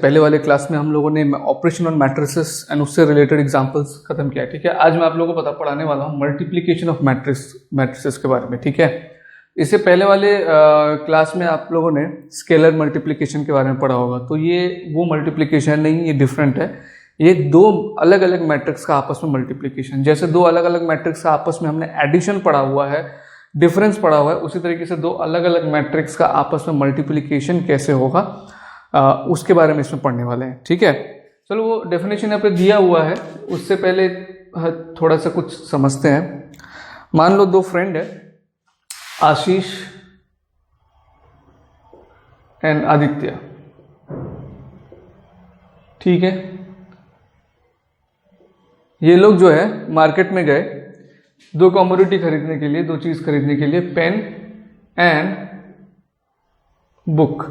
पहले वाले क्लास में हम लोगों ने ऑपरेशन ऑन मैट्रिसेस एंड उससे रिलेटेड एग्जांपल्स खत्म किया है। ठीक है, आज मैं आप लोगों को पढ़ाने वाला हूँ मल्टीप्लिकेशन ऑफ मैट्रिसेस के बारे में। ठीक है, इससे पहले वाले क्लास में आप लोगों ने स्केलर मल्टीप्लिकेशन के बारे में पढ़ा होगा। तो ये वो मल्टीप्लिकेशन नहीं, ये डिफरेंट है। ये दो अलग अलग मैट्रिक्स का आपस में मल्टीप्लिकेशन, जैसे दो अलग अलग मैट्रिक्स का आपस में हमने एडिशन पढ़ा हुआ है, डिफरेंस पढ़ा हुआ है, उसी तरीके से दो अलग अलग मैट्रिक्स का आपस में मल्टीप्लिकेशन कैसे होगा उसके बारे में इसमें पढ़ने वाले हैं। ठीक है, चलो वो डेफिनेशन यहाँ पे दिया हुआ है, उससे पहले थोड़ा सा कुछ समझते हैं। मान लो दो फ्रेंड है, आशीष एंड आदित्य। ठीक है, ये लोग जो है मार्केट में गए दो कमोडिटी खरीदने के लिए, दो चीज खरीदने के लिए, पेन एंड बुक।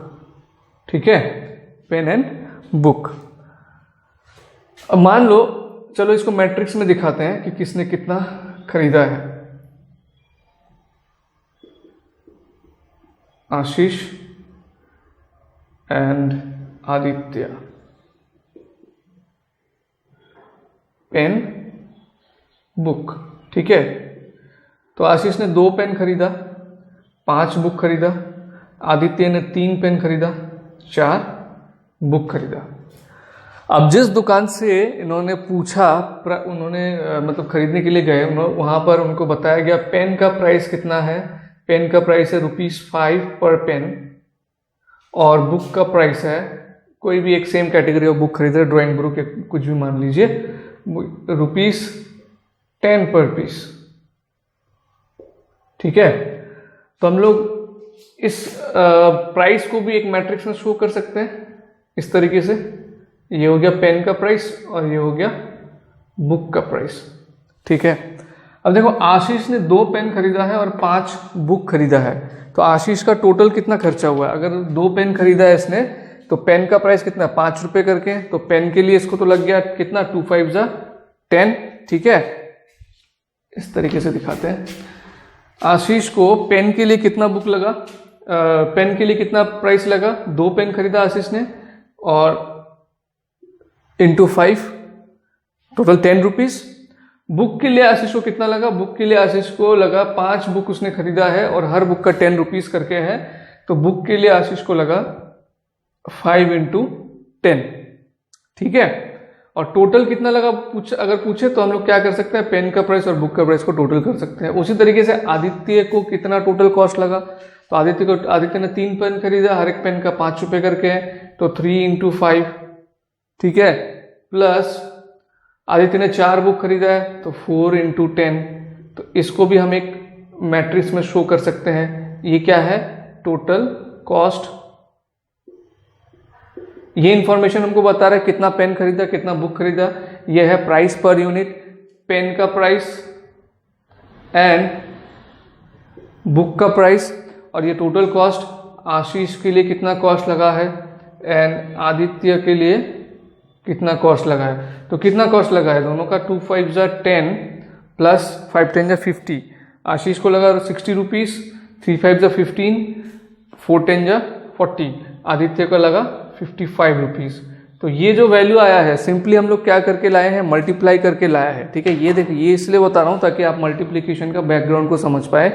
ठीक है, पेन एंड बुक। अब मान लो, चलो इसको मैट्रिक्स में दिखाते हैं कि किसने कितना खरीदा है। आशीष एंड आदित्य, पेन बुक। ठीक है, तो आशीष ने 2 पेन खरीदा, 5 बुक खरीदा, आदित्य ने 3 पेन खरीदा, 4 बुक खरीदा। अब जिस दुकान से इन्होंने पूछा, मतलब खरीदने के लिए गए, वहां पर उनको बताया गया पेन का प्राइस कितना है। पेन का प्राइस है ₹5 पर पेन, और बुक का प्राइस है, कोई भी एक सेम कैटेगरी ऑफ बुक खरीद रहे, ड्राइंग बुक या कुछ भी मान लीजिए, ₹10 पर पीस। ठीक है, तो हम लोग इस प्राइस को भी एक मैट्रिक्स में शो कर सकते हैं इस तरीके से। ये हो गया पेन का प्राइस और ये हो गया बुक का प्राइस। ठीक है, अब देखो आशीष ने 2 पेन खरीदा है और 5 बुक खरीदा है, तो आशीष का टोटल कितना खर्चा हुआ है। अगर 2 पेन खरीदा है इसने, तो पेन का प्राइस कितना, 5 रुपए करके, तो पेन के लिए इसको तो लग गया कितना, 2 5 जा 10। ठीक है, इस तरीके से दिखाते हैं। आशीष को पेन के लिए कितना बुक लगा, पेन के लिए कितना प्राइस लगा, 2 पेन खरीदा आशीष ने, और इंटू 5, टोटल 10 रुपीज। बुक के लिए आशीष को कितना लगा, बुक के लिए आशीष को लगा 5 बुक उसने खरीदा है और हर बुक का 10 रुपीज करके है, तो बुक के लिए आशीष को लगा 5 × 10। ठीक है, और टोटल कितना लगा अगर पूछे तो हम लोग क्या कर सकते हैं, पेन का प्राइस और बुक का प्राइस को टोटल कर सकते हैं। उसी तरीके से आदित्य को कितना टोटल कॉस्ट लगा, तो आदित्य ने 3 पेन खरीदा, हर एक पेन का 5 रुपए करके है, तो 3 × 5। ठीक है, प्लस आदित्य ने 4 बुक खरीदा है, तो 4 × 10। तो इसको भी हम एक मैट्रिक्स में शो कर सकते हैं। ये क्या है, टोटल कॉस्ट। ये इंफॉर्मेशन हमको बता रहा है कितना पेन खरीदा, कितना बुक खरीदा। ये है प्राइस पर यूनिट, पेन का प्राइस एंड बुक का प्राइस, और ये टोटल कॉस्ट। आशीष के लिए कितना कॉस्ट लगा है एंड आदित्य के लिए कितना कॉस्ट लगा है। तो कितना कॉस्ट लगा है दोनों का, 2 5 जा 10 प्लस 5 10 जा 50। आशीष को लगा 60 रुपीज, 3 5 जा 15, 4 10 जा 40। आदित्य को लगा 55 रुपीज। तो ये जो वैल्यू आया है, सिंपली हम लोग क्या करके लाए हैं, मल्टीप्लाई करके लाया है। ठीक है, ये देखिए, ये इसलिए बता रहा हूँ ताकि आप मल्टीप्लिकेशन का बैकग्राउंड को समझ पाए।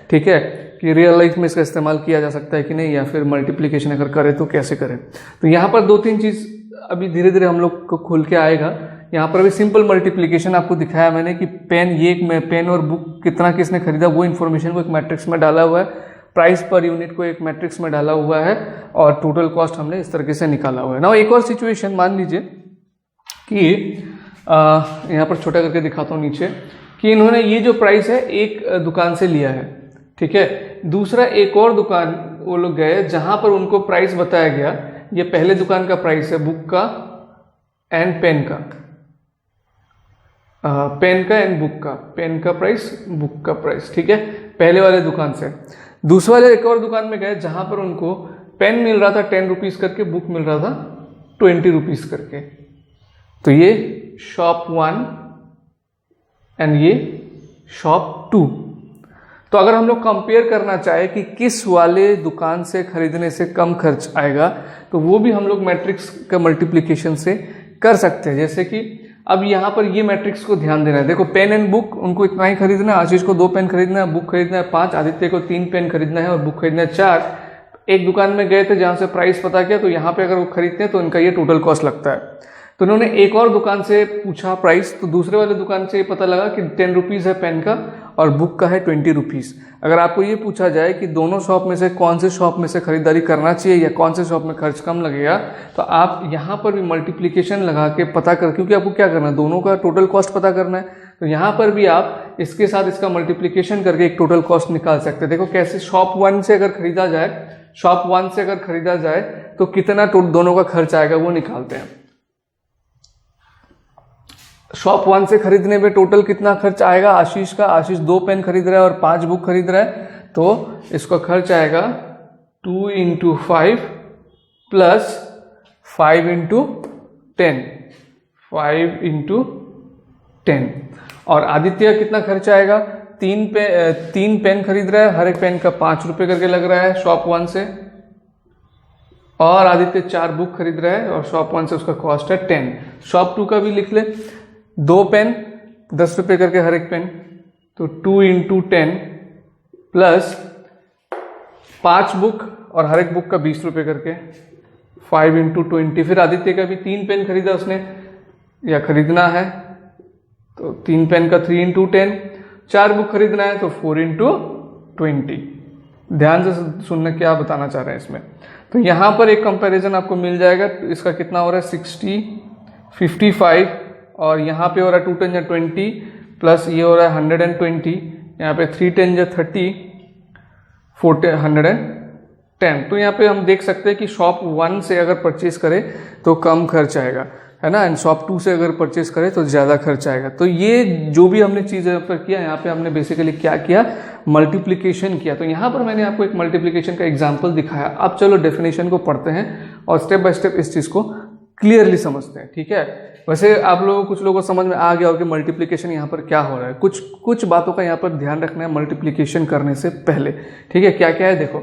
ठीक है, कि रियल लाइफ में इसका इस्तेमाल किया जा सकता है कि नहीं, या फिर मल्टीप्लिकेशन अगर करें तो कैसे करें। तो यहाँ पर 2-3 चीज अभी धीरे धीरे हम लोग को खुल के आएगा। यहाँ पर अभी सिंपल मल्टीप्लिकेशन आपको दिखाया मैंने कि पेन और बुक कितना किसने खरीदा, वो इन्फॉर्मेशन को एक मैट्रिक्स में डाला हुआ है, प्राइस पर यूनिट को एक मैट्रिक्स में डाला हुआ है, और टोटल कॉस्ट हमने इस तरीके से निकाला हुआ है ना। एक और सिचुएशन मान लीजिए कि यहाँ पर छोटा करके दिखाता हूँ नीचे, कि इन्होंने ये जो प्राइस है एक दुकान से लिया है। ठीक है, दूसरा एक और दुकान वो लोग गए जहां पर उनको प्राइस बताया गया, ये पहले दुकान का प्राइस है बुक का एंड पेन का, पेन का एंड बुक का, पेन का प्राइस बुक का प्राइस। ठीक है, पहले वाले दुकान से। दूसरे वाले एक और दुकान में गए जहां पर उनको पेन मिल रहा था 10 रुपीज करके, बुक मिल रहा था 20 रुपीज करके। तो ये शॉप 1 एंड ये शॉप 2। तो अगर हम लोग कंपेयर करना चाहे कि किस वाले दुकान से खरीदने से कम खर्च आएगा, तो वो भी हम लोग मैट्रिक्स का मल्टीप्लिकेशन से कर सकते हैं। जैसे कि अब यहाँ पर ये मैट्रिक्स को ध्यान देना है। देखो पेन एंड बुक उनको इतना ही खरीदना है, आशीष को 2 पेन खरीदना है, बुक खरीदना है 5, आदित्य को 3 पेन खरीदना है और बुक खरीदना है 4। एक दुकान में गए थे जहाँ से प्राइस पता किया, तो यहाँ पे अगर वो खरीदते हैं तो इनका ये टोटल कॉस्ट लगता है। तो उन्होंने एक और दुकान से पूछा प्राइस, तो दूसरे वाले दुकान से ये पता लगा कि 10 रुपीज़ है पेन का और बुक का है 20 रुपीज़। अगर आपको ये पूछा जाए कि दोनों शॉप में से कौन से शॉप में से खरीदारी करना चाहिए या कौन से शॉप में खर्च कम लगेगा, तो आप यहाँ पर भी मल्टीप्लिकेशन लगा के पता कर, क्योंकि आपको क्या करना है, दोनों का टोटल कॉस्ट पता करना है। तो यहाँ पर भी आप इसके साथ इसका मल्टीप्लिकेशन करके एक टोटल कॉस्ट निकाल सकते हैं। देखो कैसे, शॉप 1 से अगर खरीदा जाए तो कितना दोनों का खर्च आएगा वो निकालते हैं। शॉप 1 से खरीदने में टोटल कितना खर्च आएगा आशीष का, आशीष 2 पेन खरीद रहा है और 5 बुक खरीद रहा है, तो इसका खर्च आएगा 2 × 5 प्लस 5 × 10। और आदित्य कितना खर्च आएगा, 3 पेन खरीद रहा है, हर एक पेन का 5 रुपये करके लग रहा है शॉप 1 से, और आदित्य 4 बुक खरीद रहा है और शॉप 1 से उसका कॉस्ट है 10। शॉप 2 का भी लिख ले, 2 पेन 10 रुपये करके हर एक पेन, तो 2 × 10 प्लस 5 बुक और हर एक बुक का 20 रुपये करके 5 × 20। फिर आदित्य का भी 3 पेन खरीदा उसने या खरीदना है, तो 3 पेन का 3 × 10, 4 बुक खरीदना है तो 4 × 20। ध्यान से सुनना क्या बताना चाह रहे हैं इसमें। तो यहाँ पर एक कंपैरिजन आपको मिल जाएगा, इसका कितना हो रहा है 60, 55 और यहाँ पे हो रहा है 2 10 20 प्लस ये हो रहा है 120, यहाँ पे 3 10 30, 110। तो यहाँ पे हम देख सकते हैं कि शॉप 1 से अगर परचेज करें तो कम खर्च आएगा, है ना, एंड शॉप 2 से अगर परचेज करें तो ज़्यादा खर्च आएगा। तो ये जो भी हमने चीज़ यहाँ पर किया, यहाँ पे हमने बेसिकली क्या किया, मल्टीप्लिकेशन किया। तो यहाँ पर मैंने आपको एक मल्टीप्लिकेशन का एग्जाम्पल दिखाया। अब चलो डेफिनेशन को पढ़ते हैं और स्टेप बाय स्टेप इस चीज़ को क्लियरली समझते हैं, ठीक है। वैसे आप लोगों कुछ लोगों को समझ में आ गया हो कि मल्टीप्लिकेशन यहाँ पर क्या हो रहा है। कुछ बातों का यहाँ पर ध्यान रखना है मल्टीप्लिकेशन करने से पहले, ठीक है। क्या क्या है देखो,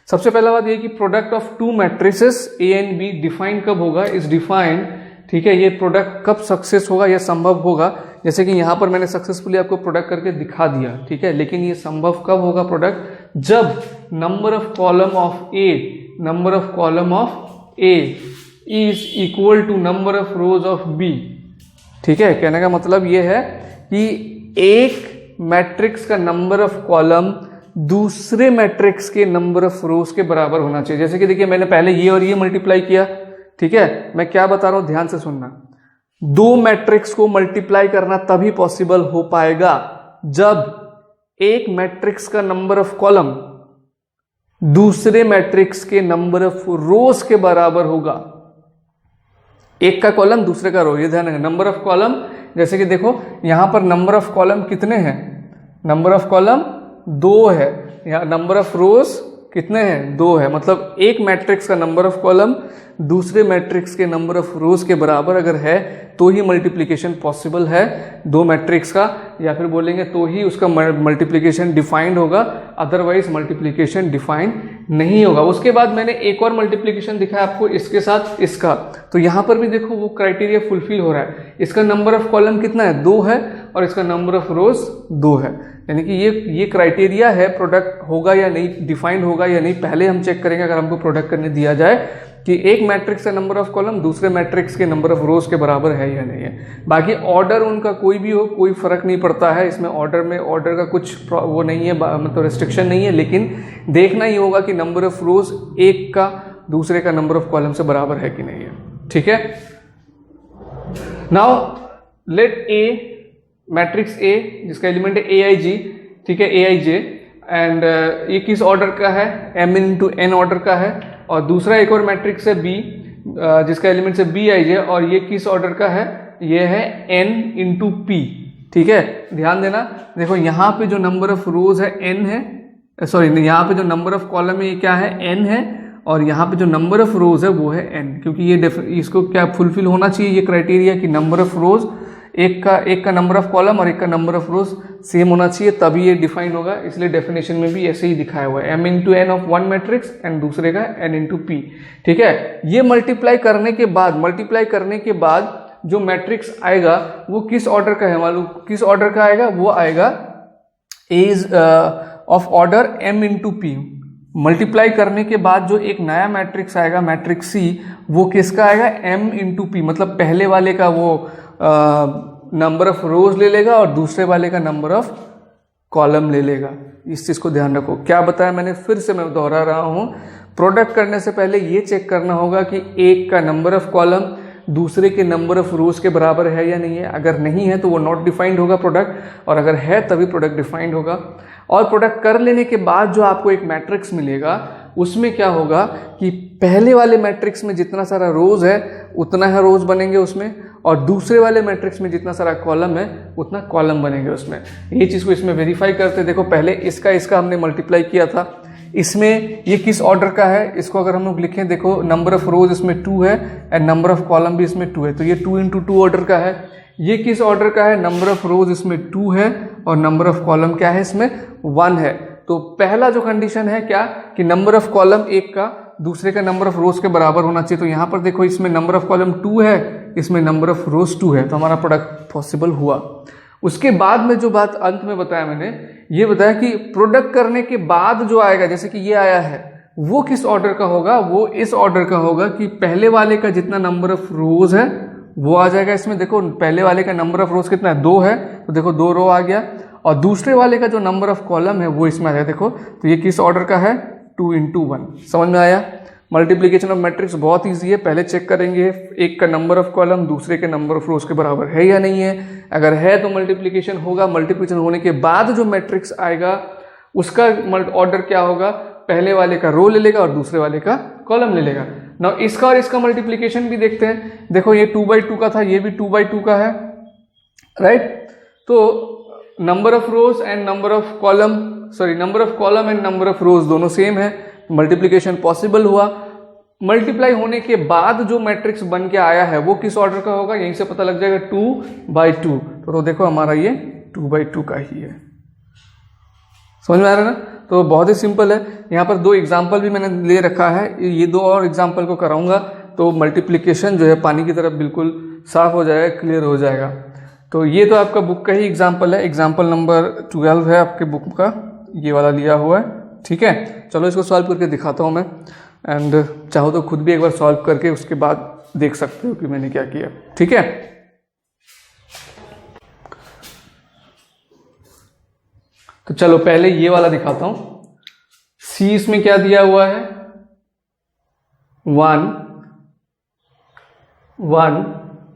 सबसे पहला बात ये कि product of 2 matrices A and B define कब होगा, इज डिफाइंड, ठीक है। ये प्रोडक्ट कब सक्सेस होगा या संभव होगा, जैसे कि यहाँ पर मैंने सक्सेसफुली आपको प्रोडक्ट करके दिखा दिया, ठीक है। लेकिन ये संभव कब होगा प्रोडक्ट, जब number of column of A is equal to number of rows of B, ठीक है। कहने का मतलब ये है कि एक मैट्रिक्स का नंबर ऑफ कॉलम दूसरे मैट्रिक्स के नंबर ऑफ रोज के बराबर होना चाहिए। जैसे कि देखिए मैंने पहले ये और ये मल्टीप्लाई किया, ठीक है। मैं क्या बता रहा हूं ध्यान से सुनना, 2 मैट्रिक्स को मल्टीप्लाई करना तभी पॉसिबल हो पाएगा जब एक मैट्रिक्स का नंबर ऑफ कॉलम दूसरे मैट्रिक्स के नंबर ऑफ रोज के बराबर होगा। एक का कॉलम दूसरे का रो, ये ध्यान रखना। नंबर ऑफ कॉलम, जैसे कि देखो यहां पर नंबर ऑफ कॉलम कितने हैं, नंबर ऑफ कॉलम 2 है, यहाँ नंबर ऑफ रोज कितने हैं, 2 है। मतलब एक मैट्रिक्स का नंबर ऑफ कॉलम दूसरे मैट्रिक्स के नंबर ऑफ रोज के बराबर अगर है तो ही मल्टीप्लिकेशन पॉसिबल है 2 मैट्रिक्स का, या फिर बोलेंगे तो ही उसका मल्टीप्लिकेशन डिफाइंड होगा, अदरवाइज मल्टीप्लिकेशन डिफाइंड नहीं होगा। उसके बाद मैंने एक और मल्टीप्लिकेशन दिखाया आपको इसके साथ इसका, तो यहाँ पर भी देखो वो क्राइटेरिया फुलफिल हो रहा है। इसका नंबर ऑफ कॉलम कितना है, 2 है, और इसका नंबर ऑफ रोज 2 है, यानी कि ये क्राइटेरिया है प्रोडक्ट होगा या नहीं, डिफाइंड होगा या नहीं। पहले हम चेक करेंगे अगर हमको प्रोडक्ट करने दिया जाए कि एक मैट्रिक्स का नंबर ऑफ कॉलम दूसरे मैट्रिक्स के नंबर ऑफ रोज के बराबर है या नहीं है। बाकी ऑर्डर उनका कोई भी हो, कोई फर्क नहीं पड़ता है इसमें, ऑर्डर का कुछ वो नहीं है, मतलब रेस्ट्रिक्शन नहीं है, लेकिन देखना ही होगा कि नंबर ऑफ रोज एक का दूसरे का नंबर ऑफ कॉलम से बराबर है कि नहीं है, ठीक है। Now let A matrix A जिसका एलिमेंट है AIG, ठीक है, AIJ, एंड ये किस ऑर्डर का है, M × N ऑर्डर का है। और दूसरा एक और मैट्रिक्स है B जिसका एलिमेंट है BIJ, और ये किस ऑर्डर का है, ये है N × P, ठीक है। ध्यान देना, देखो यहाँ पे जो नंबर ऑफ रोज है N है, सॉरी यहाँ पे जो नंबर ऑफ कॉलम है ये क्या है, N है, और यहाँ पे जो नंबर ऑफ रोज है वो है N, क्योंकि ये इसको क्या फुलफिल होना चाहिए ये क्राइटेरिया कि नंबर ऑफ रोज एक का नंबर ऑफ कॉलम और एक का नंबर ऑफ रोज सेम होना चाहिए, तभी ये डिफाइन होगा। इसलिए डेफिनेशन में भी ऐसे ही दिखाया हुआ है, m into n of one matrix and दूसरे का n इंटू पी। ठीक है, ये मल्टीप्लाई करने के बाद जो मैट्रिक्स आएगा वो किस ऑर्डर का है, मालूम किस ऑर्डर का आएगा? वो आएगा is of order m into P. Multiply करने के बाद जो एक नया मैट्रिक्स आएगा, मैट्रिक्स सी, वो किसका आएगा? m इंटू पी, मतलब पहले वाले का वो नंबर ऑफ रोज ले लेगा और दूसरे वाले का नंबर ऑफ कॉलम ले लेगा। इस चीज को ध्यान रखो। क्या बताया मैंने, फिर से मैं दोहरा रहा हूं, प्रोडक्ट करने से पहले ये चेक करना होगा कि एक का नंबर ऑफ कॉलम दूसरे के नंबर ऑफ रोज के बराबर है या नहीं है। अगर नहीं है तो वो नॉट डिफाइंड होगा प्रोडक्ट, और अगर है तभी प्रोडक्ट डिफाइंड होगा। और प्रोडक्ट कर लेने के बाद जो आपको एक मैट्रिक्स मिलेगा उसमें क्या होगा कि पहले वाले मैट्रिक्स में जितना सारा रोज है उतना है रोज बनेंगे उसमें, और दूसरे वाले मैट्रिक्स में जितना सारा कॉलम है उतना कॉलम बनेंगे उसमें। ये चीज़ को इसमें वेरीफाई करते। देखो पहले इसका हमने मल्टीप्लाई किया था, इसमें ये किस ऑर्डर का है, इसको अगर हम लोग लिखें, देखो नंबर ऑफ रोज इसमें 2 है एंड नंबर ऑफ कॉलम भी इसमें 2 है, तो ये 2 इंटू 2 ऑर्डर का है। ये किस ऑर्डर का है? नंबर ऑफ रोज इसमें 2 है और नंबर ऑफ कॉलम क्या है इसमें? 1 है। तो पहला जो कंडीशन है क्या कि नंबर ऑफ कॉलम एक का दूसरे का नंबर ऑफ रोज के बराबर होना चाहिए। तो यहाँ पर देखो इसमें नंबर ऑफ कॉलम 2 है, इसमें नंबर ऑफ रोज 2 है, तो हमारा प्रोडक्ट पॉसिबल हुआ। उसके बाद में जो बात अंत में बताया मैंने, ये बताया कि प्रोडक्ट करने के बाद जो आएगा, जैसे कि ये आया है, वो किस ऑर्डर का होगा? वो इस ऑर्डर का होगा कि पहले वाले का जितना नंबर ऑफ रोज है वो आ जाएगा इसमें। देखो पहले वाले का नंबर ऑफ रोज कितना है? 2 है, तो देखो 2 रो आ गया, और दूसरे वाले का जो नंबर ऑफ कॉलम है वो इसमें आ जाएगा। देखो तो ये किस ऑर्डर का है? 2 इंटू 1। समझ में आया? मल्टीप्लीकेशन ऑफ मैट्रिक्स बहुत ईजी है। पहले चेक करेंगे एक का नंबर ऑफ कॉलम दूसरे के नंबर ऑफ रोज के बराबर है या नहीं है। अगर है तो मल्टीप्लीकेशन होगा। मल्टीप्लीकेशन होने के बाद जो मैट्रिक्स आएगा उसका ऑर्डर क्या होगा? पहले वाले का रो ले लेगा और दूसरे वाले का कॉलम ले लेगा। ना इसका और इसका मल्टीप्लीकेशन भी देखते हैं। देखो ये 2/2 का था, ये भी 2/2 का है, राइट? तो number of rose and number of column, number of column and number of रोज दोनों सेम है, मल्टीप्लीकेशन पॉसिबल हुआ। मल्टीप्लाई होने के बाद जो मैट्रिक्स बन के आया है वो किस ऑर्डर का होगा? यहीं से पता लग जाएगा, 2/2। तो देखो हमारा ये 2/2 का ही है। समझ में आ रहा है ना? तो बहुत ही सिंपल है। यहाँ पर 2 एग्जाम्पल भी मैंने ले रखा है, ये 2 और एग्जाम्पल को कराऊंगा तो मल्टीप्लीकेशन जो है पानी की तरफ बिल्कुल साफ हो जाएगा, क्लियर हो जाएगा। तो ये तो आपका बुक का ही एग्जाम्पल है, एग्जाम्पल नंबर 12 है आपके बुक का, ये वाला लिया हुआ है। ठीक है, चलो इसको सॉल्व करके दिखाता हूँ मैं, एंड चाहो तो खुद भी एक बार सॉल्व करके उसके बाद देख सकते हो कि मैंने क्या किया। ठीक है, तो चलो पहले ये वाला दिखाता हूं। सी इसमें क्या दिया हुआ है? 1 1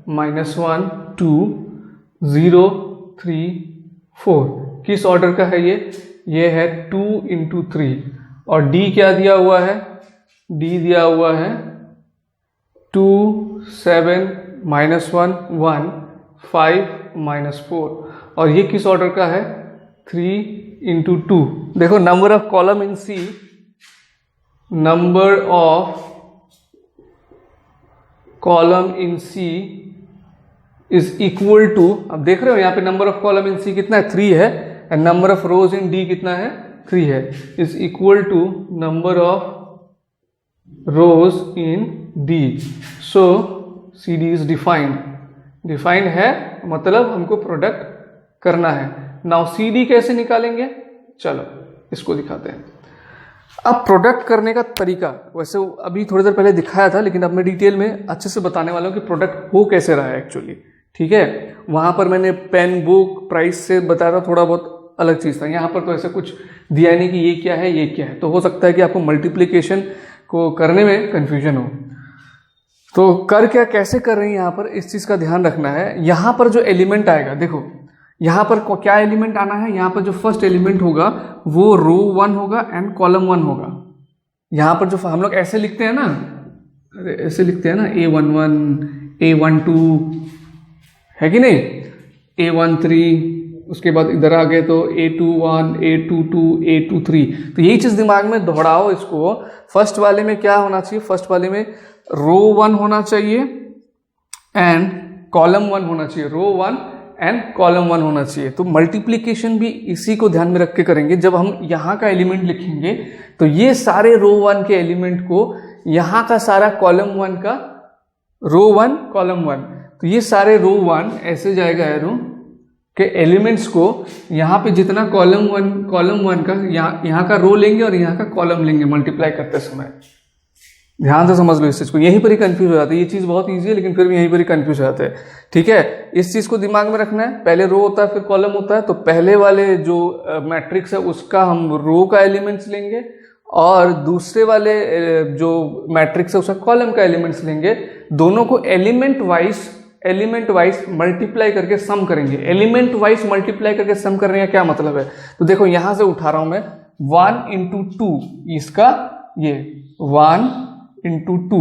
-1 2 0 3 4। किस ऑर्डर का है ये है 2 इंटू 3। और डी क्या दिया हुआ है? डी दिया हुआ है 2 7 -1 1 5 -4। और ये किस ऑर्डर का है? 3 इंटू 2। देखो number of column in C, number of column in C is equal to, अब देख रहे हो यहाँ पे number of column in C कितना है? 3 है, and number of rows in D कितना है? 3 है, is equal to number of rows in D. So C D is defined है, मतलब हमको प्रोडक्ट करना है। नाउ सी डी कैसे निकालेंगे? चलो इसको दिखाते हैं। अब प्रोडक्ट करने का तरीका वैसे अभी थोड़ी देर पहले दिखाया था, लेकिन अब मैं डिटेल में अच्छे से बताने वाला हूँ कि प्रोडक्ट हो कैसे रहा है एक्चुअली। ठीक है, वहां पर मैंने पेन, बुक, प्राइस से बताया था, थोड़ा बहुत अलग चीज था। यहाँ पर तो ऐसा कुछ दिया नहीं कि ये क्या है ये क्या है, तो हो सकता है कि आपको मल्टीप्लीकेशन को करने में कंफ्यूजन हो। तो क्या कैसे कर रहे हैं यहाँ पर, इस चीज का ध्यान रखना है। यहाँ पर जो एलिमेंट आएगा, देखो यहाँ पर क्या एलिमेंट आना है? यहाँ पर जो फर्स्ट एलिमेंट होगा वो रो 1 होगा एंड कॉलम 1 होगा। यहाँ पर जो हम लोग ऐसे लिखते हैं ना, ऐसे लिखते हैं ना, A11 A12 है कि नहीं, A13, उसके बाद इधर आ गए तो A21 A22 A23। तो यही चीज दिमाग में दोहराओ इसको। फर्स्ट वाले में क्या होना चाहिए? फर्स्ट वाले में रो 1 होना चाहिए एंड कॉलम 1 होना चाहिए, रो 1 एंड कॉलम 1 होना चाहिए। तो मल्टीप्लीकेशन भी इसी को ध्यान में रख के करेंगे। जब हम यहाँ का एलिमेंट लिखेंगे तो ये सारे रो 1 के एलिमेंट को यहाँ का सारा कॉलम 1 का रो 1 कॉलम 1, तो ये सारे रो 1 ऐसे जाएगा एरो के एलिमेंट्स को यहाँ पे जितना कॉलम 1 का यहाँ का रो लेंगे और यहाँ का कॉलम लेंगे मल्टीप्लाई करते समय। ध्यान से समझ लो इस चीज को, यहीं पर ही कंफ्यूज हो जाता है। ये चीज बहुत इजी है लेकिन फिर भी यहीं पर ही कंफ्यूज हो जाते हैं। ठीक है, इस चीज को दिमाग में रखना है। पहले रो होता है फिर कॉलम होता है, तो पहले वाले जो मैट्रिक्स है उसका हम रो का एलिमेंट्स लेंगे और दूसरे वाले जो मैट्रिक्स है उसका कॉलम का एलिमेंट्स लेंगे। दोनों को एलिमेंट वाइज मल्टीप्लाई करके सम करेंगे। एलिमेंट वाइज मल्टीप्लाई करके सम करने का क्या मतलब है, तो देखो यहां से उठा रहा हूं मैं 1 इंटू 2, इसका ये 1 इंटू 2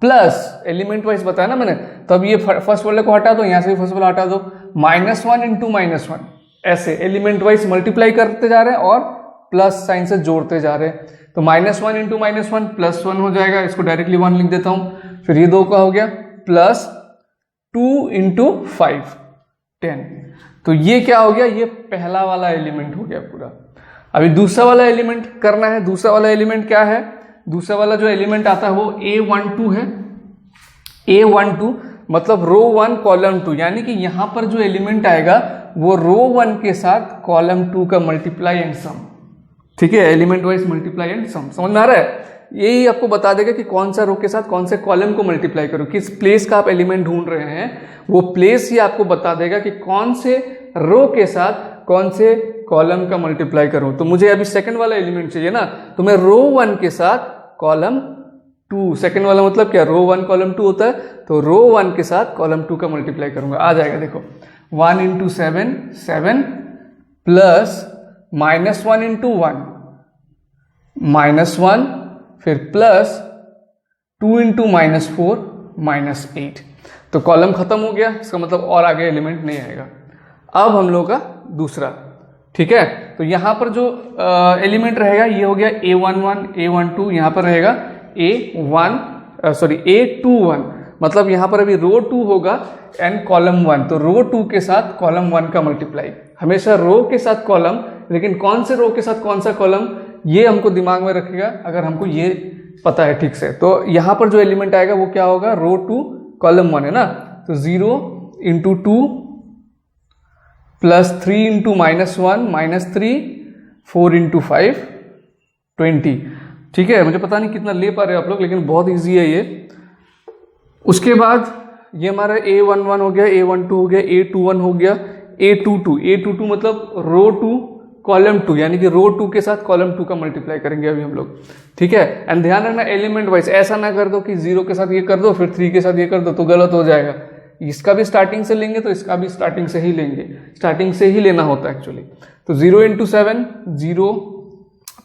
प्लस एलिमेंट वाइज बताया ना मैंने, तब ये फर्स्ट वाले को हटा दो, यहां से भी फर्स्ट वाला हटा दो, -1 इंटू -1, ऐसे एलिमेंट वाइज मल्टीप्लाई करते जा रहे हैं और प्लस साइन से जोड़ते जा रहे हैं। तो -1 इंटू -1 +1 हो जाएगा, इसको डायरेक्टली 1 लिख देता हूं। फिर ये 2 का हो गया प्लस 2 इंटू 5 10। तो ये क्या हो गया, ये पहला वाला एलिमेंट हो गया पूरा। अभी दूसरा वाला एलिमेंट करना है। दूसरा वाला एलिमेंट क्या है, दूसरा वाला जो एलिमेंट आता है वो A12 है। A12 मतलब रो 1 कॉलम 2, यानी कि यहां पर जो एलिमेंट आएगा वो रो 1 के साथ कॉलम 2 का मल्टीप्लाई एंड सम। ठीक है, element wise multiply and sum, समझ में आ रहा है। यही आपको बता देगा कि कौन सा रो के साथ कौन से कॉलम को मल्टीप्लाई करो, किस प्लेस का आप एलिमेंट ढूंढ रहे हैं, वो प्लेस ही आपको बता देगा कि कौन से रो के साथ कौन से कॉलम का मल्टीप्लाई करूं। तो मुझे अभी सेकंड वाला एलिमेंट चाहिए ना, तो मैं रो 1 के साथ कॉलम 2, सेकंड वाला मतलब क्या, रो 1 कॉलम 2 होता है, तो रो 1 के साथ कॉलम 2 का मल्टीप्लाई करूंगा। आ जाएगा, देखो 1 इंटू 7 7 प्लस -1 इंटू 1 -1, फिर प्लस 2 इंटू -4 -8। तो कॉलम खत्म हो गया, इसका मतलब और आगे एलिमेंट नहीं आएगा। अब हम लोग का दूसरा, ठीक है, तो यहां पर जो एलिमेंट रहेगा ये हो गया A11 A12, यहां पर रहेगा A21 मतलब यहां पर अभी रो 2 होगा एंड कॉलम 1, तो रो 2 के साथ कॉलम 1 का मल्टीप्लाई। हमेशा रो के साथ कॉलम, लेकिन कौन से रो के साथ कौन सा कॉलम, ये हमको दिमाग में रखेगा अगर हमको ये पता है ठीक से। तो यहां पर जो एलिमेंट आएगा वो क्या होगा, रो 2 कॉलम 1 है ना, तो 0 इंटू 2 प्लस 3 इंटू -1 -3 4 इंटू 5 20। ठीक है, मुझे पता नहीं कितना ले पा रहे हो आप लोग, लेकिन बहुत इजी है ये। उसके बाद ये हमारा A11 हो गया, A12 हो गया, A21 हो गया, A22 मतलब रो 2 कॉलम 2, यानी कि रो 2 के साथ कॉलम 2 का मल्टीप्लाई करेंगे अभी हम लोग। ठीक है, एंड ध्यान रखना एलिमेंट वाइज, ऐसा ना कर दो कि 0 के साथ ये कर दो फिर 3 के साथ ये कर दो, तो गलत हो जाएगा। इसका भी स्टार्टिंग से लेंगे तो इसका भी स्टार्टिंग से ही लेंगे, स्टार्टिंग से ही लेना होता है एक्चुअली। तो 0 इंटू 7 0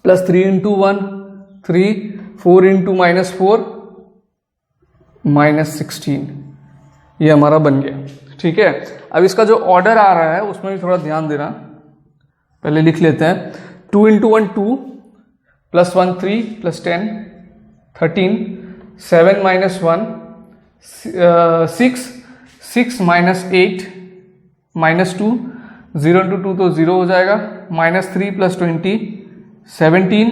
प्लस 3 इंटू 1 3 4 इंटू -4 -16, ये हमारा बन गया। ठीक है, अब इसका जो ऑर्डर आ रहा है उसमें भी थोड़ा ध्यान देना, पहले लिख लेते हैं। 2 इंटू 1 2 प्लस 1 3 प्लस 10 13 7 -1 6 6 -8 -2 0 इंटू 2 तो 0 हो जाएगा, -3 प्लस 20 17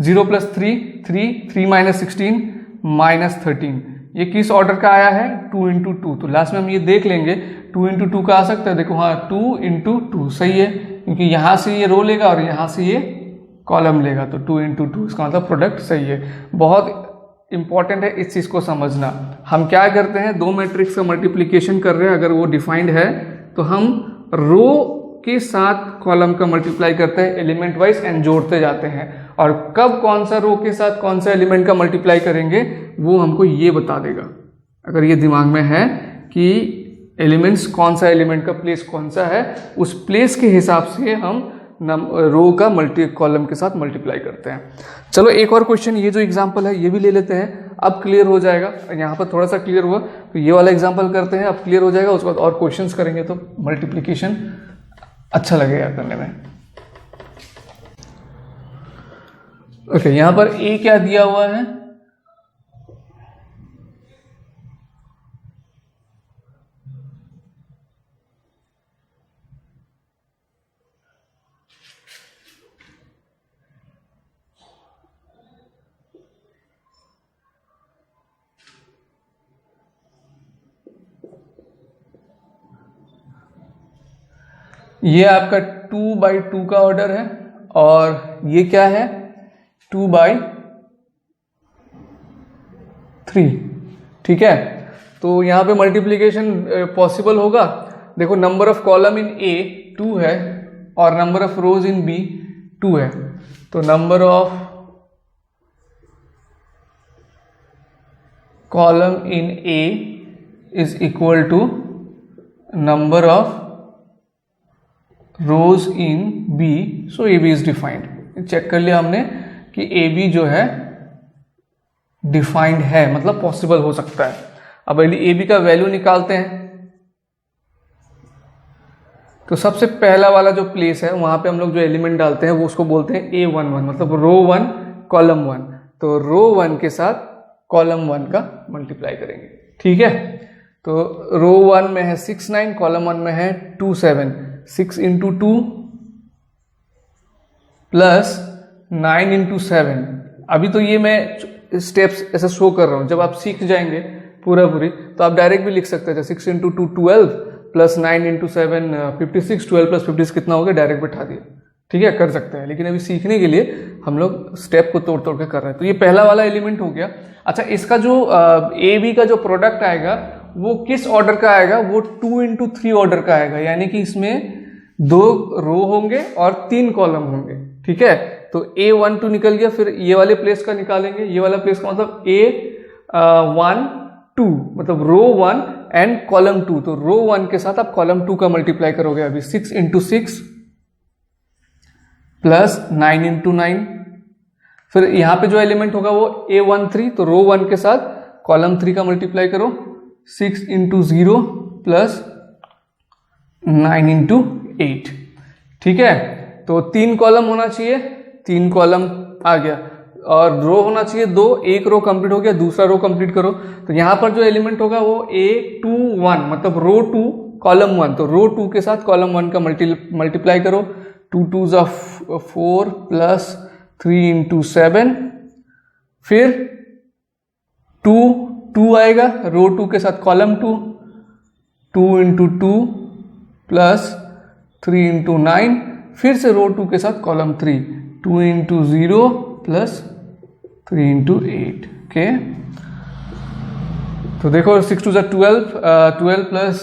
0 प्लस 3 3 3 -16 -13। ये किस ऑर्डर का आया है, 2 इंटू 2। तो लास्ट में हम ये देख लेंगे 2 इंटू 2 का आ सकता है, देखो हाँ 2 इंटू 2 सही है, क्योंकि यहाँ से ये रो लेगा और यहाँ से ये कॉलम लेगा, तो 2 इंटू 2 इसका मतलब प्रोडक्ट सही है। बहुत इंपॉर्टेंट है इस चीज़ को समझना। हम क्या करते हैं, दो मैट्रिक्स का मल्टीप्लिकेशन कर रहे हैं, अगर वो डिफाइंड है तो हम रो के साथ कॉलम का मल्टीप्लाई करते हैं एलिमेंट वाइज एंड जोड़ते जाते हैं, और कब कौन सा रो के साथ कौन सा एलिमेंट का मल्टीप्लाई करेंगे वो हमको ये बता देगा। अगर ये दिमाग में है कि एलिमेंट्स कौन सा एलिमेंट का प्लेस कौन सा है, उस प्लेस के हिसाब से हम रो का कॉलम के साथ मल्टीप्लाई करते हैं। चलो एक और क्वेश्चन, ये जो एग्जांपल है ये भी ले लेते हैं, अब क्लियर हो जाएगा। यहाँ पर थोड़ा सा क्लियर हुआ तो ये वाला एग्जांपल करते हैं, अब क्लियर हो जाएगा। उसके बाद और क्वेश्चंस करेंगे तो मल्टीप्लिकेशन अच्छा लगेगा करने में। ओके, यहाँ पर ए क्या दिया हुआ है, ये आपका 2/2 का ऑर्डर है और ये क्या है 2/3। ठीक है, तो यहाँ पे मल्टीप्लीकेशन पॉसिबल होगा। देखो number of column in A 2 है और number of rows in B 2 है, तो number of column in A is equal to number of rows in B, so A B is defined. Check कर लिया हमने कि ए बी जो है डिफाइंड है, मतलब पॉसिबल हो सकता है। अब ए बी का वैल्यू निकालते हैं। तो सबसे पहला वाला जो प्लेस है वहां पे हम लोग जो एलिमेंट डालते हैं वो उसको बोलते हैं A11, मतलब रो 1 कॉलम 1। तो रो 1 के साथ कॉलम 1 का मल्टीप्लाई करेंगे। ठीक है, तो रो 1 में है 6 9, कॉलम 1 में है 2 7, 6 इंटू 2 प्लस 9 इंटू 7। अभी तो ये मैं स्टेप्स ऐसे शो कर रहा हूं, जब आप सीख जाएंगे पूरी तो आप डायरेक्ट भी लिख सकते थे। 6 इंटू 2 12 प्लस 9 इंटू 7 56, 12 प्लस 50 कितना हो गया, डायरेक्ट बैठा दिया। ठीक है, कर सकते हैं, लेकिन अभी सीखने के लिए हम लोग स्टेप को तोड़ तोड़ के कर रहे हैं। तो ये पहला वाला एलिमेंट हो गया। अच्छा, इसका जो ए बी का जो प्रोडक्ट आएगा वो किस ऑर्डर का आएगा, वो 2 इंटू 3 ऑर्डर का आएगा, यानी कि इसमें 2 रो होंगे और 3 कॉलम होंगे। ठीक है, तो A12 निकल गया। फिर ये वाले प्लेस का निकालेंगे, ये वाला प्लेस का मतलब A12 मतलब रो 1 एंड कॉलम 2। तो रो 1 के साथ आप कॉलम 2 का मल्टीप्लाई करोगे। अभी 6 इंटू 6 प्लस 9 इंटू 9। फिर यहां पे जो एलिमेंट होगा वो A13, तो रो 1 के साथ कॉलम 3 का मल्टीप्लाई करो। 6 इंटू 0 प्लस 9 इंटू 8। ठीक है, तो 3 कॉलम होना चाहिए, 3 कॉलम आ गया और रो होना चाहिए 2। एक रो कंप्लीट हो गया, दूसरा रो कंप्लीट करो। तो यहां पर जो एलिमेंट होगा वो A21 मतलब रो 2 कॉलम 1। तो रो 2 के साथ कॉलम 1 का मल्टीप्लाई करो। 2 2 4 प्लस 3 इंटू 7। फिर 2 आएगा रो 2 के साथ कॉलम 2। 2 into 2 plus 3 into 9। फिर से रो 2 के साथ column 3। 2 into 0 plus 3 into 8। Okay, तो देखो 6 2 12, 12 प्लस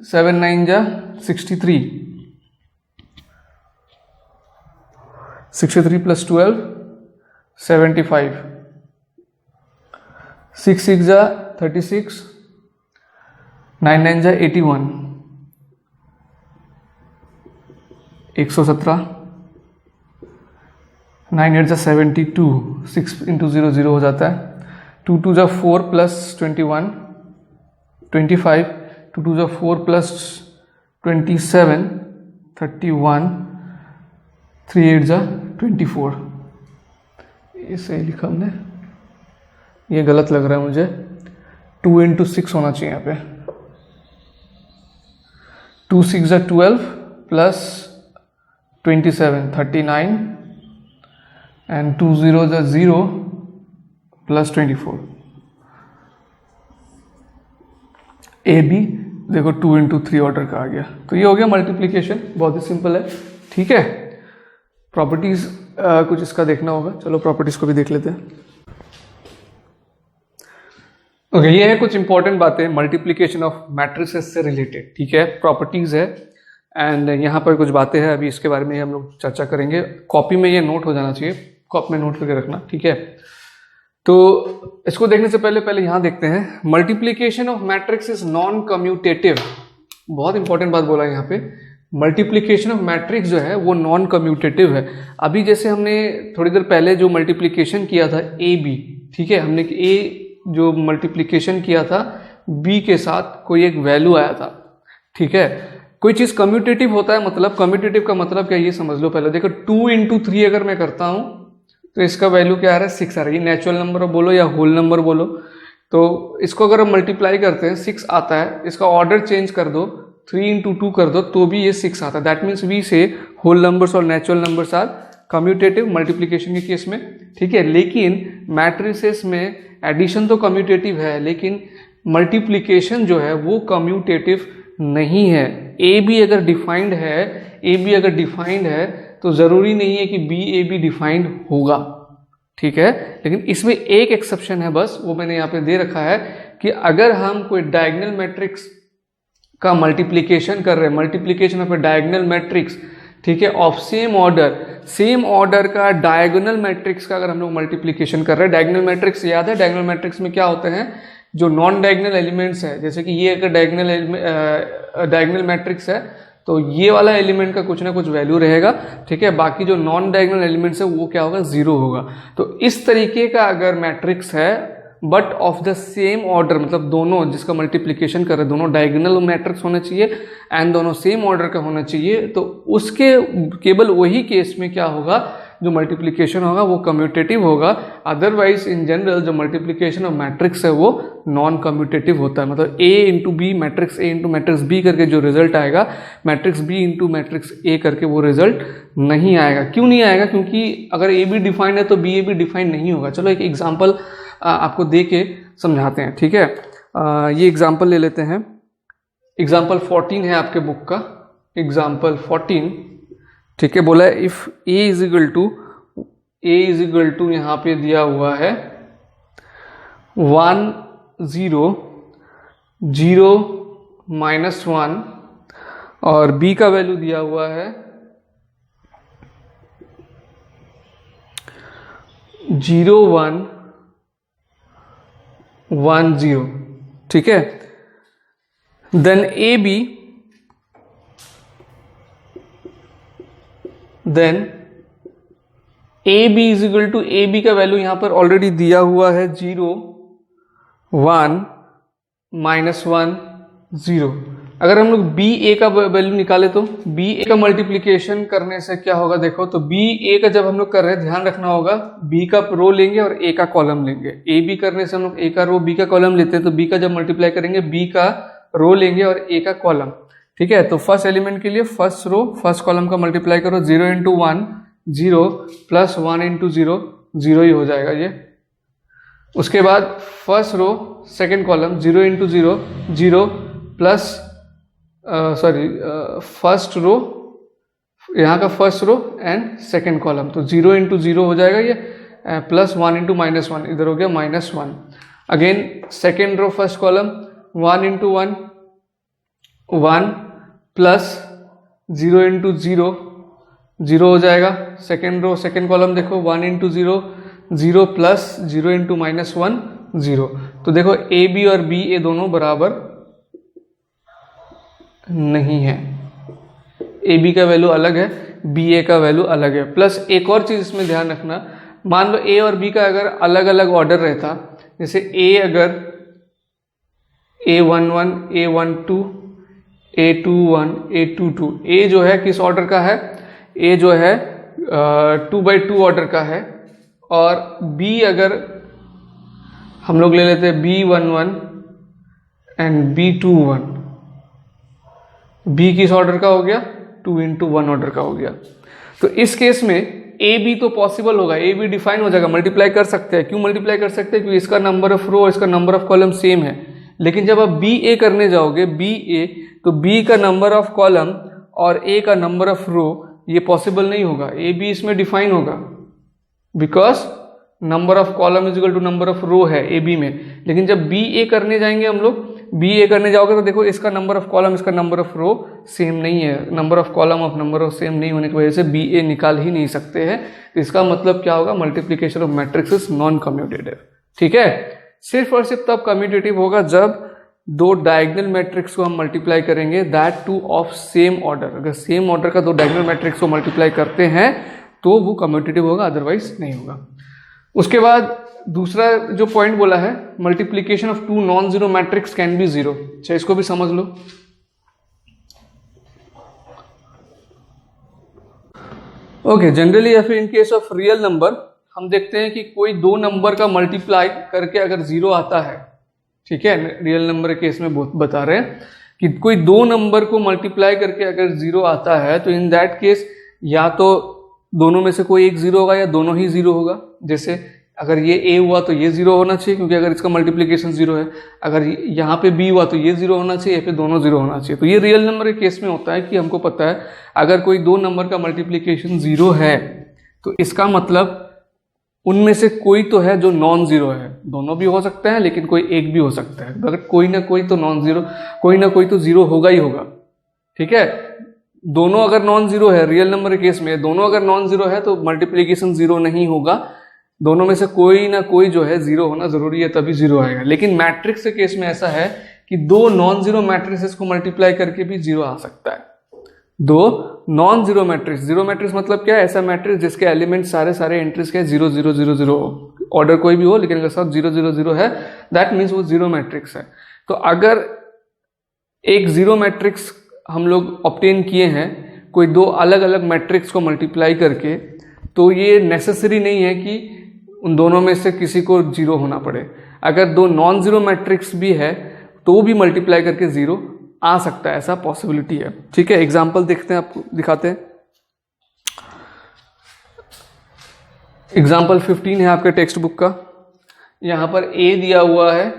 7 9 जा 63, 63 प्लस 12 75, 6 6 जा 36, 9 9 जा 81, 117, 9 8 जा 72, 6 इंटू 0 0 हो जाता है। 2 2 जा 4 प्लस 21 25, 2 2 जा 4 प्लस 27 31, 3 8 जा 24। ये सही लिखा हमने, ये गलत लग रहा है मुझे। 2 इंटू 6 होना चाहिए यहाँ पे। 2 6 जा 12 प्लस 27 39 एंड 2 0 जा 0 प्लस 24। ए बी देखो 2 इंटू 3 ऑर्डर का आ गया। तो ये हो गया मल्टीप्लीकेशन, बहुत ही सिंपल है। ठीक है, प्रॉपर्टीज कुछ इसका देखना होगा, चलो प्रॉपर्टीज को भी देख लेते हैं। ओके, ये है कुछ इंपॉर्टेंट बातें मल्टीप्लीकेशन ऑफ मैट्रिसेस से रिलेटेड। ठीक है, प्रॉपर्टीज है एंड यहाँ पर कुछ बातें हैं, अभी इसके बारे में हम लोग चर्चा करेंगे। कॉपी में ये नोट हो जाना चाहिए, कॉपी में नोट करके रखना। ठीक है, तो इसको देखने से पहले यहाँ देखते हैं। Multiplication of matrix is non commutative. बहुत इंपॉर्टेंट बात बोला यहाँ पे, मल्टीप्लीकेशन ऑफ मैट्रिक्स जो है वो नॉन कम्यूटेटिव है। अभी जैसे हमने थोड़ी देर पहले जो मल्टीप्लीकेशन किया था ए बी, ठीक है, हमने ए जो मल्टीप्लीकेशन किया था बी के साथ कोई एक वैल्यू आया था। ठीक है, कोई चीज कम्यूटेटिव होता है, मतलब कम्यूटेटिव का मतलब क्या ये समझ लो पहले। देखो 2 इंटू 3 अगर मैं करता हूं तो इसका वैल्यू क्या आ रहा है 6 आ रहा है। ये नेचुरल नंबर बोलो या होल नंबर बोलो, तो इसको अगर हम मल्टीप्लाई करते हैं 6 आता है। इसका ऑर्डर चेंज कर दो, 3 इंटू 2 कर दो तो भी ये 6 आता है। दैट मीन्स वी से होल नंबर्स और natural numbers are commutative multiplication के केस में। ठीक है, लेकिन मैट्रिसेस में एडिशन तो कम्यूटेटिव है, लेकिन मल्टीप्लीकेशन जो है वो कम्यूटेटिव नहीं है। ए बी अगर डिफाइंड है तो ज़रूरी नहीं है कि बी ए बी डिफाइंड होगा, ठीक है। लेकिन इसमें एक एक्सेप्शन है बस, वो मैंने यहाँ पे दे रखा है कि अगर हम कोई डायगोनल मैट्रिक्स का मल्टीप्लिकेशन कर रहे हैं, multiplication of A diagonal matrix, ठीक है, ऑफ सेम ऑर्डर का डायगोनल मैट्रिक्स का अगर हम लोग मल्टीप्लिकेशन कर रहे हैं, डायगोनल मैट्रिक्स याद है, डायगोनल मैट्रिक्स में क्या होते हैं, जो नॉन डायगोनल एलिमेंट्स है, जैसे कि ये अगर डायगोनल मैट्रिक्स है तो ये वाला एलिमेंट का कुछ ना कुछ वैल्यू रहेगा, ठीक है, बाकी जो नॉन डायगोनल एलिमेंट्स है वो क्या होगा, जीरो होगा। तो इस तरीके का अगर मैट्रिक्स है but of the same order, मतलब दोनों जिसका मल्टीप्लिकेशन कर रहे हैं दोनों डायगोनल मैट्रिक्स होना चाहिए एंड दोनों सेम ऑर्डर का होना चाहिए, तो उसके केवल वही केस में क्या होगा, जो मल्टीप्लिकेशन होगा वो कम्यूटेटिव होगा। अदरवाइज इन जनरल जो मल्टीप्लिकेशन ऑफ मैट्रिक्स है वो नॉन कम्यूटेटिव होता है, मतलब A into B matrix A into matrix B करके जो रिजल्ट आएगा, matrix B into matrix A करके वो रिजल्ट नहीं आएगा। क्यों नहीं आएगा, क्योंकि अगर ए बी डिफाइंड है तो बी ए बी डिफाइंड नहीं होगा। चलो एक एग्जाम्पल आपको दे के समझाते हैं, ठीक है। ये एग्जाम्पल ले लेते हैं, एग्जाम्पल 14 है आपके बुक का, एग्जाम्पल 14, ठीक है। बोला है if A is equal to यहाँ पे दिया हुआ है 1 0 0 -1 और b का वैल्यू दिया हुआ है 0 1 1 0, ठीक है। Then A B is equal to A B का वैल्यू यहां पर ऑलरेडी दिया हुआ है 0 1 -1 0। अगर हम लोग बी ए का वैल्यू निकाले तो बी ए का मल्टीप्लिकेशन करने से क्या होगा, देखो तो बी ए का जब हम लोग कर रहे हैं ध्यान रखना होगा, बी का रो लेंगे और ए का कॉलम लेंगे। ए बी करने से हम लोग ए का रो बी का कॉलम लेते हैं, तो बी का जब मल्टीप्लाई करेंगे बी का रो लेंगे और ए का कॉलम, ठीक है। तो फर्स्ट एलिमेंट के लिए फर्स्ट रो फर्स्ट कॉलम का मल्टीप्लाई करो, 0 इंटू 1 0 प्लस 1 इंटू 0 0 ही हो जाएगा ये। उसके बाद first row second column 0 into 0 0 plus first row यहाँ का first row and second column, तो 0 इंटू 0 हो जाएगा ये, प्लस 1 इंटू -1 इधर हो गया -1। Again second row first column 1 into 1 1 plus 0 into 0 0 हो जाएगा। सेकेंड रो सेकेंड कॉलम देखो 1 इंटू 0 0 प्लस 0 इंटू -1 0। तो देखो ए बी और बी ए दोनों बराबर नहीं है, ए बी का वैल्यू अलग है, बी ए का वैल्यू अलग है। प्लस एक और चीज इसमें ध्यान रखना, मान लो ए और बी का अगर अलग अलग ऑर्डर रहता, जैसे ए अगर A11 A12 A21 A22, ए जो है किस ऑर्डर का है, ए जो है 2/2 ऑर्डर का है, और बी अगर हम लोग ले लेते हैं B11 एंड B21, बी किस ऑर्डर का हो गया, 2 इंटू 1 ऑर्डर का हो गया। तो इस केस में ए बी तो पॉसिबल होगा, ए बी डिफाइन हो जाएगा, मल्टीप्लाई कर सकते हैं। क्यों मल्टीप्लाई कर सकते हैं, क्योंकि इसका नंबर ऑफ रो इसका नंबर ऑफ कॉलम सेम है। लेकिन जब आप बी ए करने जाओगे बी ए, तो बी का नंबर ऑफ कॉलम और ए का नंबर ऑफ रो ये पॉसिबल नहीं होगा, ए बी इसमें डिफाइन होगा, because number of column is equal to number of row है ए बी में। लेकिन जब बी ए करने जाएंगे हम लोग, बी ए करने जाओगे तो देखो इसका नंबर ऑफ कॉलम इसका नंबर ऑफ रो सेम नहीं है, number of column of number of same नहीं होने की वजह से बी ए निकाल ही नहीं सकते हैं। तो इसका मतलब क्या होगा, multiplication of matrix is non commutative, ठीक है। सिर्फ और सिर्फ तब कम्यूटेटिव होगा जब दो डायगोनल मैट्रिक्स को हम मल्टीप्लाई करेंगे, that two of same order. अगर सेम ऑर्डर का दो डायगोनल मैट्रिक्स को मल्टीप्लाई करते हैं तो वो कम्यूटेटिव होगा, अदरवाइज नहीं होगा। उसके बाद दूसरा जो पॉइंट बोला है, multiplication of two non zero matrix can be zero. अच्छा, इसको भी समझ लो। ओके, जनरली या फिर in case of real number हम देखते हैं कि कोई दो नंबर का मल्टीप्लाई करके अगर जीरो आता है, ठीक है, रियल नंबर के केस में बता रहे हैं कि कोई दो नंबर को मल्टीप्लाई करके अगर जीरो आता है तो इन दैट केस या तो दोनों में से कोई एक जीरो होगा या दोनों ही जीरो होगा। जैसे अगर ये a हुआ तो ये 0 होना चाहिए, क्योंकि अगर इसका मल्टीप्लिकेशन 0 है। अगर यहाँ पे b हुआ तो ये 0 होना चाहिए, या फिर दोनों 0 होना चाहिए। तो ये रियल नंबर के केस में होता है कि हमको पता है अगर कोई दो नंबर का मल्टीप्लिकेशन 0 है तो इसका मतलब उनमें से कोई तो है जो नॉन जीरो है। दोनों भी हो सकते हैं लेकिन कोई एक भी हो सकता है, अगर कोई ना कोई तो नॉन जीरो, कोई ना कोई तो जीरो होगा ही होगा। ठीक है, दोनों अगर नॉन जीरो है, रियल नंबर के केस में दोनों अगर नॉन जीरो है तो मल्टीप्लीकेशन 0 नहीं होगा। दोनों में से कोई ना कोई जो है 0 होना जरूरी है, तभी 0 आएगा। लेकिन मैट्रिक्स के केस में ऐसा है कि दो नॉन जीरो मैट्रिक्सेस को मल्टीप्लाई करके भी 0 आ सकता है। दो non zero matrix, zero matrix मतलब क्या है? ऐसा मैट्रिक्स जिसके एलिमेंट सारे एंट्रीज के 0 0 0 0 हो, ऑर्डर कोई भी हो, लेकिन अगर सब 0 0 0 है, दैट मीन्स वो जीरो मैट्रिक्स है। तो अगर एक जीरो मैट्रिक्स हम लोग ऑब्टेन किए हैं कोई दो अलग अलग मैट्रिक्स को मल्टीप्लाई करके, तो ये नेसेसरी नहीं है कि उन दोनों में से किसी को 0 होना पड़े। अगर दो नॉन जीरो मैट्रिक्स भी है तो भी मल्टीप्लाई करके 0 आ सकता है, ऐसा पॉसिबिलिटी है। ठीक है, एग्जाम्पल देखते हैं, आपको दिखाते हैं। एग्जाम्पल 15 है आपके टेक्स्ट बुक का। यहां पर a दिया हुआ है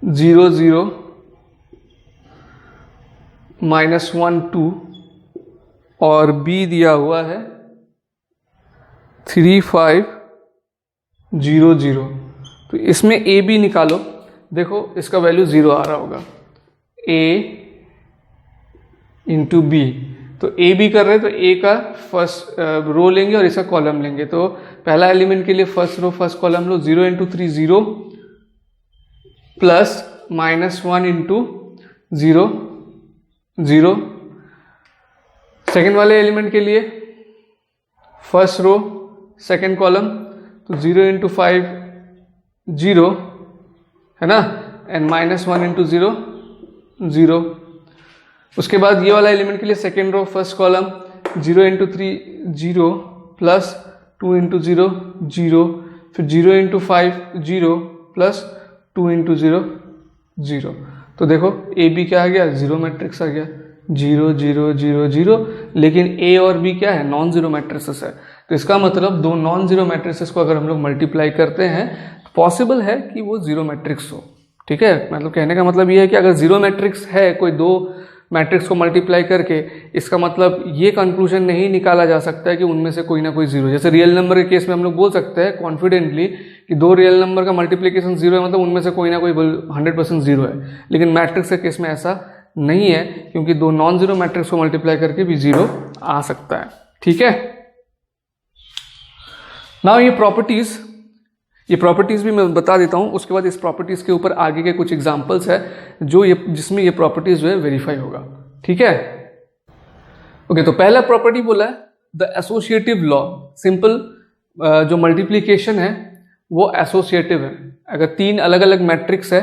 0 0 -1 2 और b दिया हुआ है 3 5 0 0। तो इसमें a b निकालो, देखो इसका वैल्यू 0 आ रहा होगा, a इंटू बी। तो ए बी कर रहे हैं तो ए का फर्स्ट रो लेंगे और इसका कॉलम लेंगे। तो पहला एलिमेंट के लिए फर्स्ट रो फर्स्ट कॉलम लो, 0 इंटू 3 0 प्लस -1 इंटू 0 0। सेकेंड वाले एलिमेंट के लिए फर्स्ट रो सेकेंड कॉलम, तो 0 इंटू 5 0 है ना, एंड -1 इंटू 0 0। उसके बाद ये वाला एलिमेंट के लिए second row first column, 0 into 3 0 plus 2 into 0 0, फिर 0 इंटू 5 0 प्लस 2 इंटू 0 0। तो देखो ए बी क्या आ गया? जीरो मैट्रिक्स आ गया, 0 0 0 0। लेकिन ए और बी क्या है? नॉन जीरो मैट्रिक्सेस है। तो इसका मतलब दो नॉन जीरो मैट्रिक्सेस को अगर हम लोग मल्टीप्लाई करते हैं तो पॉसिबल है कि वो जीरो मैट्रिक्स हो। ठीक है, मतलब कहने का मतलब ये है कि अगर जीरो मैट्रिक्स है कोई दो मैट्रिक्स को मल्टीप्लाई करके, इसका मतलब ये कंक्लूजन नहीं निकाला जा सकता है कि उनमें से कोई ना कोई 0। जैसे रियल नंबर के केस में हम लोग बोल सकते हैं कॉन्फिडेंटली कि दो रियल नंबर का मल्टीप्लिकेशन 0 है, मतलब उनमें से कोई ना कोई 100% 0 है। लेकिन मैट्रिक्स के केस में ऐसा नहीं है, क्योंकि दो नॉन जीरो मैट्रिक्स को मल्टीप्लाई करके भी 0 आ सकता है। ठीक है, नाउ ये प्रॉपर्टीज भी मैं बता देता हूं। उसके बाद इस प्रॉपर्टीज के ऊपर आगे के कुछ एग्जांपल्स है जो जिसमें ये प्रॉपर्टीज जो है वेरीफाई होगा। ठीक है, ओके। तो पहला प्रॉपर्टी बोला है द एसोसिएटिव लॉ। सिंपल जो मल्टीप्लिकेशन है वो एसोसिएटिव है। अगर तीन अलग अलग मैट्रिक्स है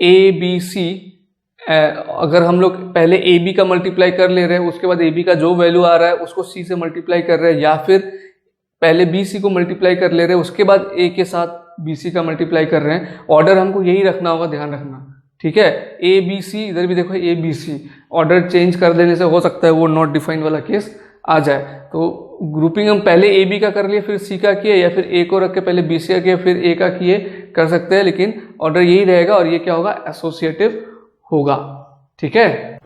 ए बी सी, अगर हम लोग पहले ए बी का मल्टीप्लाई कर ले रहे हैं, उसके बाद ए बी का जो वैल्यू आ रहा है उसको सी से मल्टीप्लाई कर रहे हैं, या फिर पहले बी सी को मल्टीप्लाई कर ले रहे हैं उसके बाद ए के साथ बी सी का मल्टीप्लाई कर रहे हैं, ऑर्डर हमको यही रखना होगा, ध्यान रखना। ठीक है, ए बी सी, इधर भी देखो A B C, order change कर देने से हो सकता है वो नॉट डिफाइंड वाला केस आ जाए। तो ग्रुपिंग हम पहले ए बी का कर लिए फिर सी का किए, या फिर ए को रख के पहले बी सी का किए फिर ए का किए, कर सकते हैं, लेकिन ऑर्डर यही रहेगा और ये क्या होगा? एसोसिएटिव होगा। ठीक है,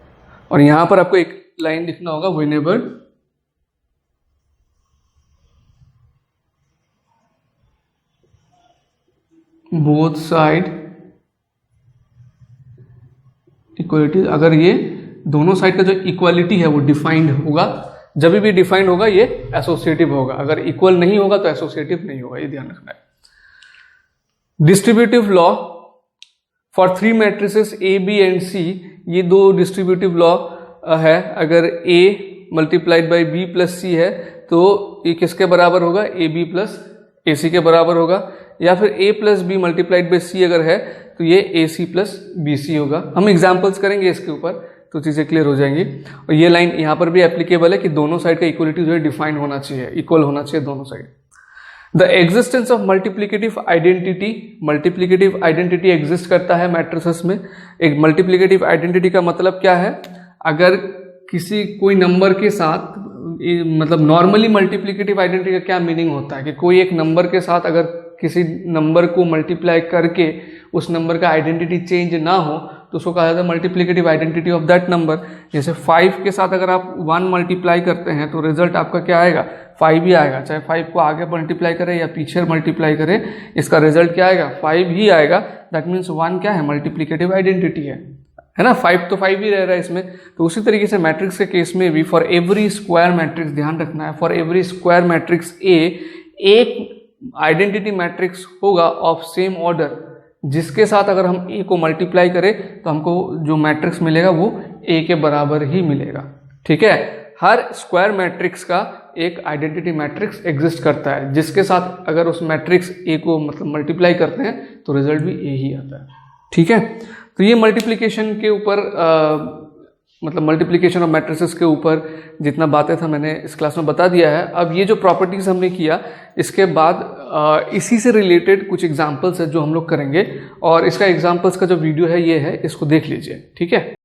और यहां पर आपको एक लाइन लिखना होगा, व्हेनेवर बोथ साइड इक्वलिटी, अगर ये दोनों साइड का जो इक्वालिटी है वो डिफाइंड होगा, जब भी डिफाइंड होगा ये एसोसिएटिव होगा। अगर इक्वल नहीं होगा तो एसोसिएटिव नहीं होगा, ये ध्यान रखना है। Distributive law for three matrices A B and C, ये दो डिस्ट्रीब्यूटिव लॉ है। अगर A multiplied by B plus C है तो ये किसके बराबर होगा? ए बी प्लस ए सी के बराबर होगा। या फिर a plus B multiplied by C अगर है तो ये ए सी प्लस बी सी होगा। हम एग्जाम्पल्स करेंगे इसके ऊपर तो चीज़ें क्लियर हो जाएंगी। और ये लाइन यहाँ पर भी एप्लीकेबल है कि दोनों साइड का इक्वलिटी जो है डिफाइंड होना चाहिए, इक्वल होना चाहिए दोनों side. The existence of multiplicative identity exist करता है मैट्रिसेस में। एक मल्टीप्लिकेटिव आइडेंटिटी का मतलब क्या है? अगर किसी कोई नंबर के साथ, मतलब नॉर्मली मल्टीप्लिकेटिव आइडेंटिटी का क्या मीनिंग होता है कि कोई एक नंबर के साथ अगर किसी नंबर को मल्टीप्लाई करके उस नंबर का आइडेंटिटी चेंज ना हो तो उसको कहा जाता है multiplicative identity of that number. जैसे 5 के साथ अगर आप 1 मल्टीप्लाई करते हैं तो रिजल्ट आपका क्या आएगा, 5 ही आएगा। चाहे 5 को आगे मल्टीप्लाई करें या पीछे मल्टीप्लाई करें, इसका रिजल्ट क्या आएगा, 5 ही आएगा। दैट मीन्स 1 क्या है, मल्टीप्लिकेटिव आइडेंटिटी है ना। 5 तो 5 ही रह रहा है इसमें। तो उसी तरीके से मैट्रिक्स के केस में भी फॉर एवरी स्क्वायर मैट्रिक्स, ध्यान रखना है, for every square matrix A, एक आइडेंटिटी मैट्रिक्स होगा ऑफ सेम ऑर्डर, जिसके साथ अगर हम ए को मल्टीप्लाई करें तो हमको जो मैट्रिक्स मिलेगा वो ए के बराबर ही मिलेगा। ठीक है, हर स्क्वायर मैट्रिक्स का एक आइडेंटिटी मैट्रिक्स एग्जिस्ट करता है, जिसके साथ अगर उस मैट्रिक्स ए को मतलब मल्टीप्लाई करते हैं तो रिजल्ट भी ए ही आता है। ठीक है, तो ये मल्टीप्लिकेशन के ऊपर मतलब मल्टीप्लिकेशन ऑफ मैट्रिसेस के ऊपर जितना बातें था मैंने इस क्लास में बता दिया है। अब ये जो प्रॉपर्टीज हमने किया, इसके बाद इसी से रिलेटेड कुछ एग्जांपल्स है जो हम लोग करेंगे, और इसका एग्जांपल्स का जो वीडियो है ये है, इसको देख लीजिए। ठीक है।